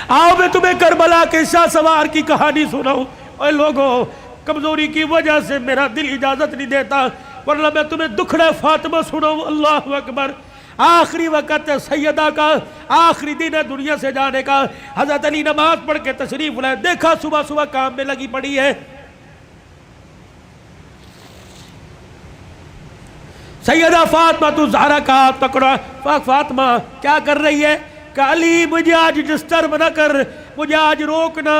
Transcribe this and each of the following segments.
آؤ میں تمہیں کربلا کے شاہ سوار کی کہانی سناؤں. اے لوگوں، کمزوری کی وجہ سے میرا دل اجازت نہیں دیتا، ورنہ میں تمہیں دکھڑا فاطمہ سناؤں. اللہ اکبر. آخری وقت ہے سیدہ کا، آخری دن ہے دنیا سے جانے کا. حضرت علی نماز پڑھ کے تشریف لائے، دیکھا صبح صبح کام میں لگی پڑی ہے. سیدہ فاطمہ تو زہرا کا ہاتھ پکڑا. فاطمہ کیا کر رہی ہے؟ کہ علی مجھے آج ڈسٹرب نہ کر، مجھے آج روکنا،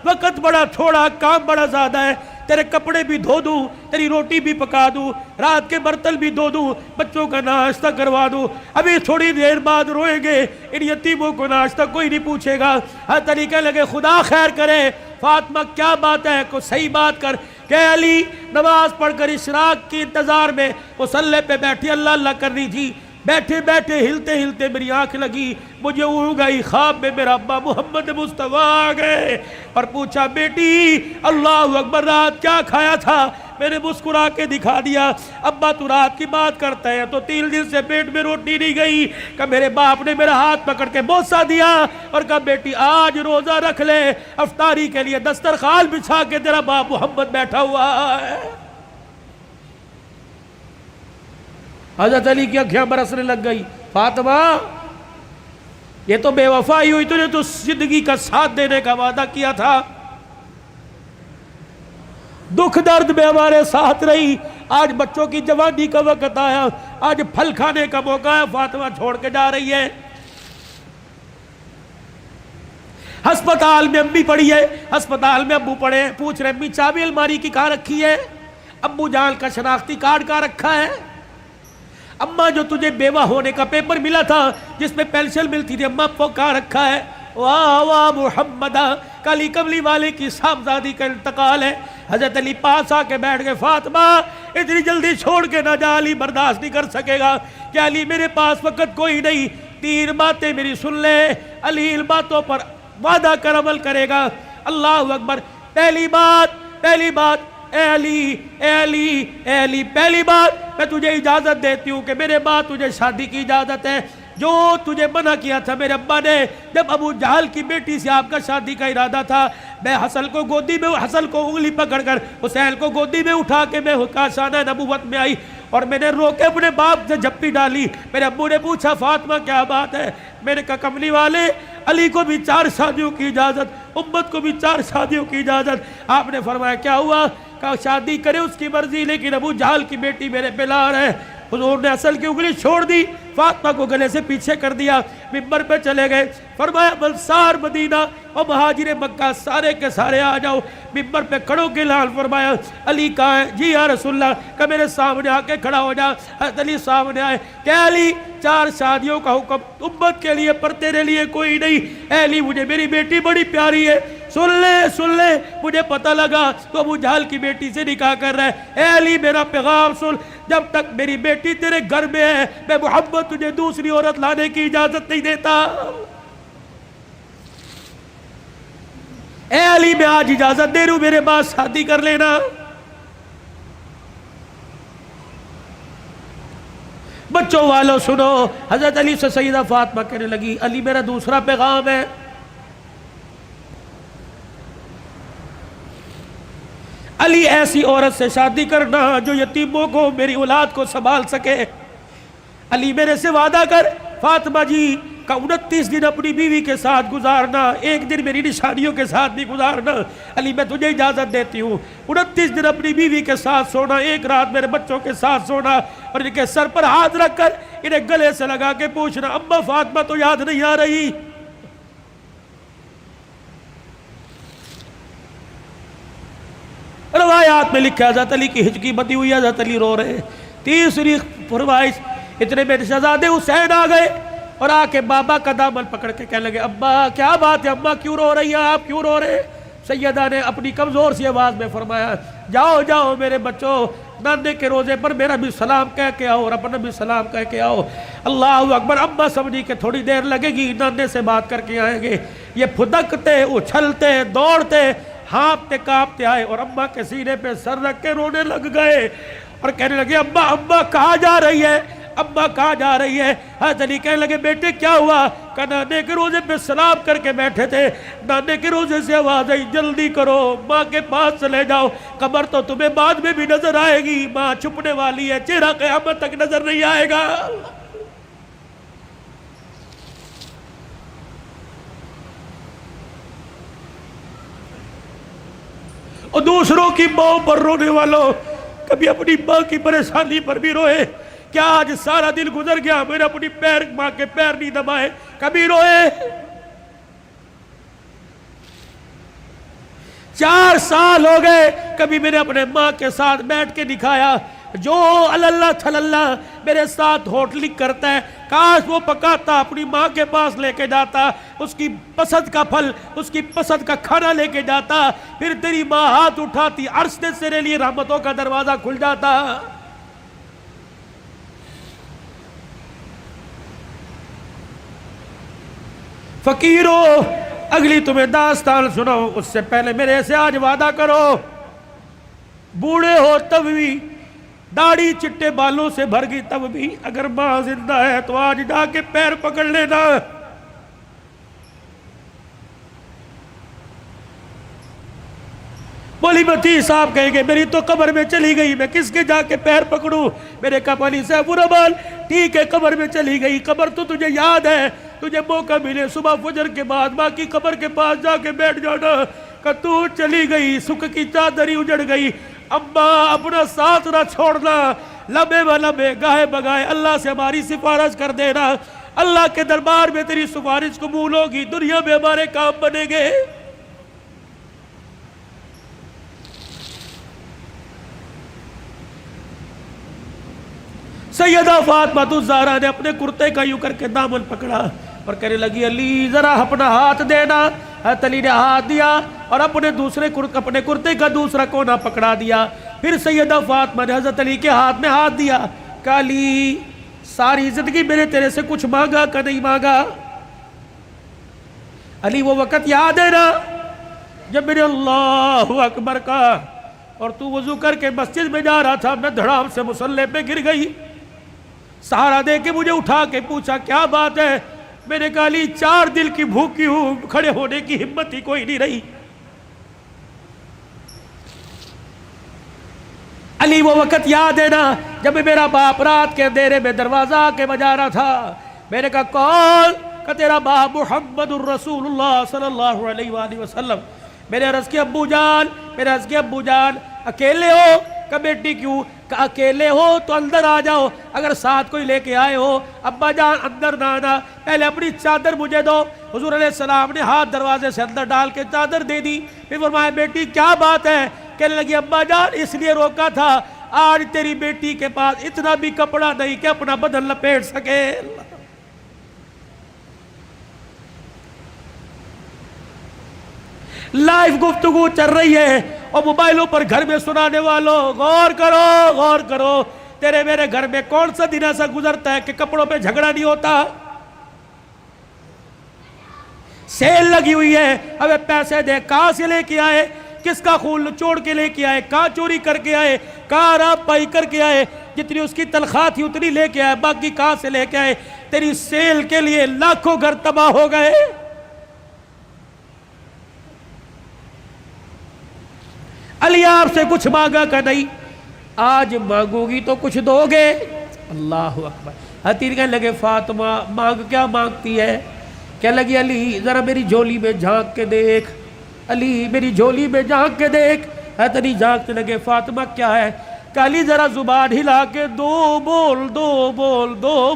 وقت بڑا تھوڑا، کام بڑا زیادہ ہے. تیرے کپڑے بھی دھو دوں، تیری روٹی بھی پکا دوں، رات کے برتن بھی دھو دوں، بچوں کا ناشتہ کروا دوں. ابھی تھوڑی دیر بعد روئیں گے، ان یتیموں کو ناشتہ کوئی نہیں پوچھے گا. ہر طریقے لگے خدا خیر کرے. فاطمہ کیا بات ہے، کوئی صحیح بات کر. کہ علی نماز پڑھ کر اشراق کی انتظار میں مصلی پہ بیٹھی اللہ اللہ کر رہی تھی. بیٹھے بیٹھے ہلتے ہلتے میری آنکھ لگی، مجھے اونگ آئی. خواب میں میرا ابا محمد مصطفیٰ آ گئے اور پوچھا بیٹی اللہ اکبر رات کیا کھایا تھا؟ میں نے مسکرا کے دکھا دیا. ابا تو رات کی بات کرتا ہے تو 3 دن سے پیٹ میں روٹی نہیں گئی. کہ میرے باپ نے میرا ہاتھ پکڑ کے بوسہ دیا اور کہا بیٹی آج روزہ رکھ لے، افطاری کے لیے دسترخوان بچھا کے تیرا باپ محمد بیٹھا ہوا ہے. حضرت علی کی آنکھیں برسنے لگ گئی. فاطمہ یہ تو بے وفائی ہوئی، تو نے تو زندگی کا ساتھ دینے کا وعدہ کیا تھا، دکھ درد میں ہمارے ساتھ رہی. آج بچوں کی جوانی کا وقت آیا، آج پھل کھانے کا موقع ہے. فاطمہ چھوڑ کے جا رہی ہے. ہسپتال میں امی پڑی ہے، ہسپتال میں ابو پڑے، پوچھ رہے امی چابی الماری کی کہاں رکھی ہے؟ ابو جان کا شناختی کارڈ کہاں رکھا ہے؟ اماں جو تجھے بیوہ ہونے کا پیپر ملا تھا جس میں پینشن ملتی تھی، اماں کو کہاں رکھا ہے؟ واہ واہ محمدہ، کالی کملی والے کی صاحبزادی کا انتقال ہے. حضرت علی پاس آ کے بیٹھ گئے. فاطمہ اتنی جلدی چھوڑ کے نہ جا، علی برداشت نہیں کر سکے گا. کہ علی میرے پاس وقت کوئی نہیں، 3 باتیں میری سن لے. علی ان باتوں پر وعدہ کر عمل کرے گا. اللہ اکبر. پہلی بات اے علی پہلی بات میں تجھے اجازت دیتی ہوں کہ میرے بعد تجھے شادی کی اجازت ہے. جو تجھے منع کیا تھا میرے ابا نے جب ابو جہل کی بیٹی سے آپ کا شادی کا ارادہ تھا، میں حسن کو گودی میں، حسن کو انگلی پکڑ کر حسین کو گودی میں اٹھا کے میں کاشانہ نبوت میں آئی اور میں نے رو کے اپنے باپ سے جھپی ڈالی. میرے ابو نے پوچھا فاطمہ کیا بات ہے؟ میں نے کہا کملی والے علی کو بھی 4 شادیوں کی اجازت، امت کو بھی 4 شادیوں کی اجازت. آپ نے فرمایا کیا ہوا؟ کہا شادی کرے اس کی مرضی، لیکن ابو جہل کی بیٹی میرے پہ لار ہے. حضور نے اصل کی انگلی چھوڑ دی، فاطمہ کو گلے سے پیچھے کر دیا، منبر پہ چلے گئے. فرمایا انصار مدینہ اور مہاجر مکہ سارے کے سارے آ جاؤ. منبر پہ کھڑوں کے اعلان فرمایا علی کہاں ہے؟ جی یا رسول اللہ. کہ میرے سامنے آ کے کھڑا ہو جا. حضرت علی سامنے آئے. کہ علی 4 شادیوں کا حکم امت کے لیے پر تیرے لیے کوئی نہیں. اے علی مجھے میری بیٹی بڑی پیاری ہے، سن لے مجھے پتہ لگا تو ابو جہل کی بیٹی سے نکاح کر رہا ہے. اے علی میرا پیغام سن، جب تک میری بیٹی تیرے گھر میں ہے میں محمد تجھے دوسری عورت لانے کی اجازت نہیں دیتا. اے علی میں آج اجازت دے رہا ہوں، میرے بعد شادی کر لینا. بچوں والوں سنو، حضرت علی سے سیدہ فاطمہ کہنے لگی علی میرا دوسرا پیغام ہے. علی ایسی عورت سے شادی کرنا جو یتیموں کو، میری اولاد کو سنبھال سکے. علی میرے سے وعدہ کر. فاطمہ جی کا 29 دن اپنی بیوی کے ساتھ گزارنا، 1 دن میری نشانیوں کے ساتھ بھی گزارنا. علی میں تجھے اجازت دیتی ہوں. 29 دن اپنی بیوی کے ساتھ سونا، 1 رات میرے بچوں کے ساتھ سونا اور ان کے سر پر ہاتھ رکھ کر انہیں گلے سے لگا کے پوچھنا اما فاطمہ تو یاد نہیں آ رہی؟ روایات میں لکھا حضرت علی کی ہچکی بندی ہوئی، حضرت علی رو رہے. تیسری فرمائش، اتنے میں شہزادے حسین آ گئے اور آ کے بابا کا دامن پکڑ کے کہنے لگے ابا کیا بات ہے، اماں کیوں رو رہی ہیں، آپ کیوں رو رہے؟ سیدہ نے اپنی کمزور سی آواز میں فرمایا جاؤ میرے بچوں، نانے کے روزے پر میرا بھی سلام کہہ کے آؤ اور اپنا بھی سلام کہہ کے آؤ. اللہ اکبر. اماں سمجھی کہ تھوڑی دیر لگے گی، نانے سے بات کر کے آئیں گے. یہ پھدکتے اچھلتے دوڑتے ہانپتے کانپتے آئے اور اماں کے سینے پہ سر رکھ کے رونے لگ گئے اور کہنے لگے اماں کہاں جا رہی ہے؟ اماں کہاں جا رہی ہے؟ حضرت علی کہنے لگے بیٹے کیا ہوا؟ کہ نانے کے روزے پہ سلام کر کے بیٹھے تھے، نانے کے روزے سے آواز آئی جلدی کرو ماں کے پاس چلے جاؤ، قبر تو تمہیں بعد میں بھی نظر آئے گی، ماں چھپنے والی ہے، چہرہ قیامت تک نظر نہیں آئے گا۔ اور دوسروں کی ماں پر رونے والوں، کبھی اپنی ماں کی پریشانی پر بھی روئے۔ کیا آج سارا دن گزر گیا میں نے اپنی ماں کے پیر نہیں دبائے؟ کبھی روئے؟ 4 سال ہو گئے کبھی میں نے اپنے ماں کے ساتھ بیٹھ کے دکھایا؟ جو اللہ تھلاللہ میرے ساتھ ہوٹلنگ کرتا ہے، کاش وہ پکاتا اپنی ماں کے پاس لے کے جاتا، اس کی پسند کا پھل، اس کی پسند کا کھانا لے کے جاتا، پھر تیری ماں ہاتھ اٹھاتی، عرش سے تیرے لیے رحمتوں کا دروازہ کھل جاتا۔ فقیرو، اگلی تمہیں داستان سناؤ اس سے پہلے میرے سے آج وعدہ کرو، بوڑھے ہو تب بھی، داڑھی چٹے بالوں سے بھر گئی تب بھی، اگر ماں زندہ ہے تو آج جا کے پیر پکڑ لینا۔ بولی بتی صاحب کہیں گے میری تو قبر میں چلی گئی، میں کس کے جا کے پیر پکڑوں؟ میرے کہا علی صاحب الرحمن ٹھیک ہے قبر میں چلی گئی، قبر تو تجھے یاد ہے، تجھے موقع ملے صبح فجر کے بعد ماں کی قبر کے پاس جا کے بیٹھ جانا، کہ تو چلی گئی، سکھ کی چادری اجڑ گئی، اماں اپنا ساتھ نہ چھوڑنا، لمحے و لمحے گاہے بگائے اللہ سے ہماری سفارش کر دینا، اللہ کے دربار میں تیری سفارش قبول ہوگی، دنیا میں ہمارے کام بنے گے۔ سیدہ فاطمہ الزہرا نے اپنے کرتے کا یوں کر کے دامن پکڑا اور کہنے لگی علی ذرا اپنا ہاتھ دینا۔ حضرت علی نے ہاتھ دیا اور اپنے کرتے کا دوسرا کونا پکڑا دیا۔ پھر سیدہ فاطمہ نے حضرت علی کے ہاتھ میں ہاتھ دیا، کہا علی ساری زندگی میں نے تیرے سے کچھ مانگا کہ نہیں مانگا؟ علی وہ وقت یاد ہے نا جب میں نے اللہ اکبر کہا اور تو وضو کر کے مسجد میں جا رہا تھا، میں دھڑام سے مصلی پہ گر گئی، سہارا دے کے مجھے اٹھا کے پوچھا کیا بات ہے؟ میں نے کہا علی 4 دل کی بھوکی ہوں، کھڑے ہونے کی ہمت ہی کوئی نہیں رہی۔ علی وہ وقت یاد ہے نا جب میرا باپ رات کے اندھیرے میں دروازہ کے بجا رہا تھا، میں نے کہا کون؟ کہ تیرا باپ محمد الرسول اللہ صلی اللہ علیہ وآلہ وسلم۔ میں نے عرض کی ابو جان اکیلے ہو؟ کہ بیٹی کیوں؟ کہ اکیلے ہو تو اندر آ جاؤ، اگر ساتھ کوئی لے کے آئے ہو ابا جان اندر نہ آنا، پہلے اپنی چادر مجھے دو۔ حضور علیہ السلام نے ہاتھ دروازے سے اندر ڈال کے چادر دے دی، پھر فرمایا بیٹی کیا بات ہے؟ کہنے لگی ابا جان اس لیے روکا تھا، آج تیری بیٹی کے پاس اتنا بھی کپڑا نہیں کہ اپنا بدن لپیٹ سکے۔ لائیو گفتگو چل رہی ہے اور موبائلوں پر گھر میں سنانے والوں غور کرو، تیرے میرے گھر میں کون سا دن ایسا گزرتا ہے کہ کپڑوں پہ جھگڑا نہیں ہوتا؟ سیل لگی ہوئی ہے، ابے پیسے دے، کہاں سے لے کے آئے؟ کس کا خون نچوڑ کے لے کے آئے؟ کہاں چوری کر کے آئے؟ کہاں راب پائی کر کے آئے؟ جتنی اس کی تنخواہ تھی اتنی لے کے آئے، باقی کہاں سے لے کے آئے؟ تیری سیل کے لیے لاکھوں گھر تباہ ہو گئے۔ علی آپ سے کچھ مانگا کہ نہیں؟ آج مانگو گی تو کچھ دو گے؟ اللہ اکبر۔ حتیر کہنے لگے فاطمہ مانگ کیا مانگتی ہے؟ کہنے لگی علی ذرا میری جھولی میں جھانک کے دیکھ، علی میری جھولی میں جھانک کے دیکھ۔ حضرت علی جھانکتے لگے فاطمہ کیا ہے؟ کہ علی ذرا زبان ہلا کے دو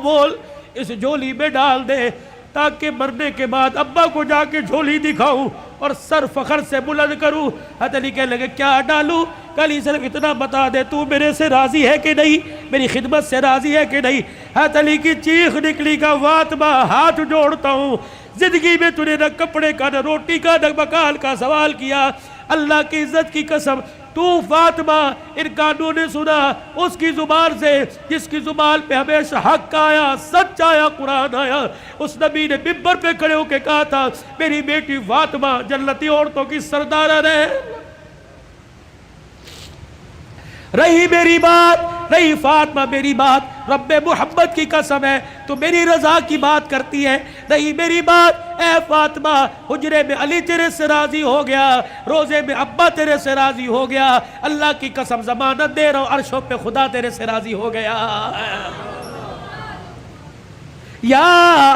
بول اس جھولی میں ڈال دے، تاکہ مرنے کے بعد ابا کو جا کے جھولی دکھاؤں اور سر فخر سے بلند کروں۔ حضرت علی کہنے لگے کیا ڈالوں؟ کہ علی صرف اتنا بتا دے تو میرے سے راضی ہے کہ نہیں، میری خدمت سے راضی ہے کہ نہیں؟ حضرت علی کی چیخ نکلی کہ فاطمہ ہاتھ جوڑتا ہوں، زندگی میں تو نے نہ کپڑے کا، نہ روٹی کا، نہ مکان کا سوال کیا، اللہ کی عزت کی قسم تو فاطمہ ان کانوں نے سنا اس کی زبان سے جس کی زبان پہ ہمیشہ حق آیا، سچ آیا، قرآن آیا۔ اس نبی نے منبر پہ کھڑے ہو کے کہا تھا میری بیٹی فاطمہ جنتی عورتوں کی سردار ہے۔ رہی میری بات، نہیں فاطمہ میری بات رب محمد کی قسم ہے تو میری رضا کی بات کرتی ہے، نہیں میری بات اے فاطمہ حجرے میں علی تیرے سے راضی ہو گیا، روزے میں ابا تیرے سے راضی ہو گیا، اللہ کی قسم ضمانت دے رہا ہوں عرشوں پہ خدا تیرے سے راضی ہو گیا۔ یا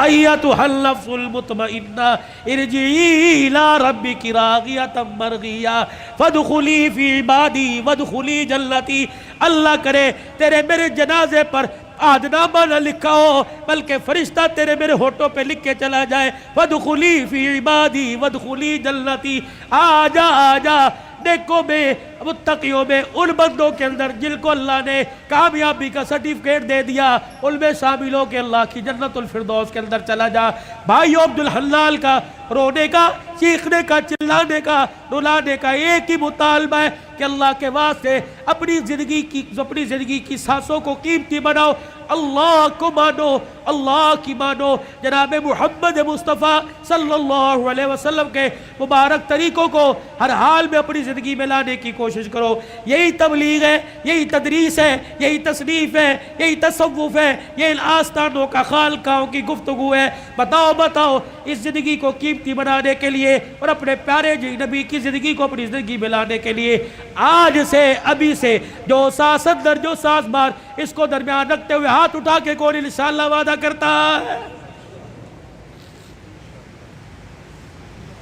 ایتھا النفس المطمئنہ ارجعی الی ربک راغیۃ مرضیہ فادخلی فی عبادی وادخلی جنتی۔ اللہ کرے تیرے میرے جنازے پر آدنامہ نہ لکھا ہو بلکہ فرشتہ تیرے میرے ہونٹوں پہ لکھ کے چلا جائے، وادخلی فی عبادی وادخلی جنتی۔ آجا آجا نیکوں میں متقیوں میں ان بندوں کے اندر جن کو اللہ نے کامیابی کا سرٹیفکیٹ دے دیا ان میں شامل ہو کے اللہ کی جنت الفردوس کے اندر چلا جا۔ بھائیو عبدالحلال کا رونے کا، چیخنے کا، چلانے کا، رلانے کا ایک ہی مطالبہ ہے کہ اللہ کے واسطے اپنی زندگی کی سانسوں کو قیمتی بناؤ، اللہ کو مانو، اللہ کی مانو، جناب محمد مصطفیٰ صلی اللہ علیہ وسلم کے مبارک طریقوں کو ہر حال میں اپنی زندگی میں لانے کی کوشش کرو۔ یہی تبلیغ ہے، یہی تدریس ہے، یہی تصنیف ہے، یہی تصوف ہے، یہ ان آستانوں کا خالقاؤں کی گفتگو ہے۔ بتاؤ اس زندگی کو قیمتی بنانے کے لیے اور اپنے پیارے نبی کی زندگی کو اپنی زندگی میں لانے کے لیے آج سے ابھی سے جو ساس اندر جو ساس بار اس کو درمیان رکھتے ہوئے ہاتھ اٹھا کے کون انشاءاللہ وعدہ کرتا ہے؟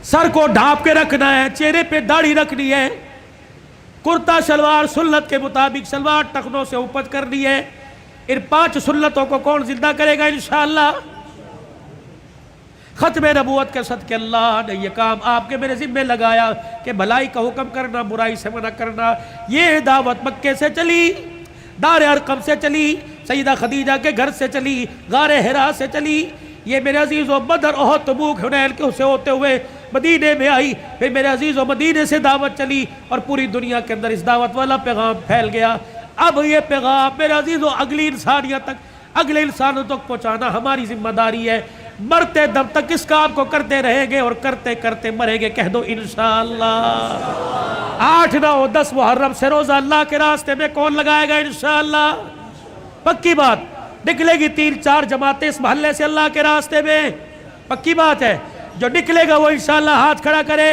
سر کو ڈھانپ کے رکھنا ہے، چہرے پہ داڑھی رکھنی ہے، کرتا شلوار سنت کے مطابق شلوار ٹخنوں سے اوپر کرنی ہے۔ ان 5 سنتوں کو کون زندہ کرے گا انشاءاللہ؟ ختم نبوت کے صدقے اللہ نے یہ کام آپ کے میرے ذمہ لگایا کہ بھلائی کا حکم کرنا، برائی سے منع کرنا۔ یہ دعوت مکے سے چلی، دار ارقم سے چلی، سیدہ خدیجہ کے گھر سے چلی، غار حرا سے چلی، یہ میرے عزیزو بدر احد تبوک حنین کے سے ہوتے ہوئے مدینے میں آئی، پھر میرے عزیزو مدینے سے دعوت چلی اور پوری دنیا کے اندر اس دعوت والا پیغام پھیل گیا۔ اب یہ پیغام میرے عزیزو اگلی انسانیت تک، اگلے انسانوں تک پہنچانا ہماری ذمہ داری ہے۔ مرتے دم تک اس کام کو کرتے رہیں گے اور کرتے کرتے مریں گے۔ کہہ دو انشاءاللہ۔ 8، 9، 10 محرم سے روزہ اللہ کے راستے میں کون لگائے گا انشاءاللہ؟ پکی بات، نکلے گی 3-4 جماعتیں اس محلے سے اللہ کے راستے میں، پکی بات ہے۔ جو نکلے گا وہ انشاءاللہ ہاتھ کھڑا کرے۔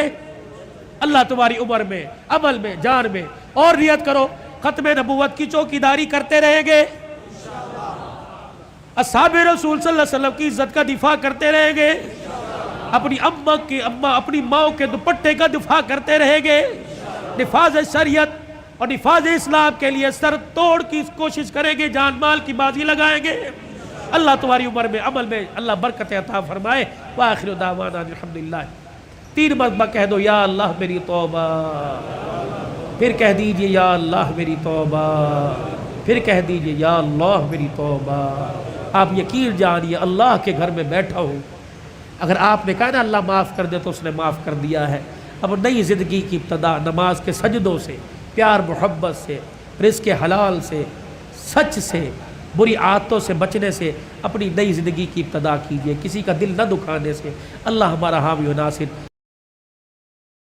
اللہ تمہاری عمر میں، عمل میں، جان میں، اور نیت کرو ختم نبوت کی چوکیداری کرتے رہیں گے، اصحاب رسول صلی اللہ علیہ وسلم کی عزت کا دفاع کرتے رہیں گے، اپنی ماں کے دوپٹے کا دفاع کرتے رہیں گے، نفاذ شریعت اور نفاذ اسلام کے لیے سر توڑ کی کوشش کریں گے، جان مال کی بازی لگائیں گے۔ اللہ تمہاری عمر میں، عمل میں اللہ برکت عطا فرمائے۔ وآخر دعوانا الحمدللہ۔ 3 مرتبہ کہہ دو یا اللہ میری توبہ، پھر کہہ دیجئے یا اللہ میری توبہ، پھر کہہ دیجئے یا اللہ میری توبہ۔ آپ یقین جانیے اللہ کے گھر میں بیٹھا ہوں، اگر آپ نے کہا نا اللہ معاف کر دے تو اس نے معاف کر دیا ہے۔ اب نئی زندگی کی ابتدا نماز کے سجدوں سے، پیار محبت سے، رزق حلال سے، سچ سے، بری عادتوں سے بچنے سے اپنی نئی زندگی کی ابتدا کیجئے، کسی کا دل نہ دکھانے سے۔ اللہ ہمارا حامی و ناصر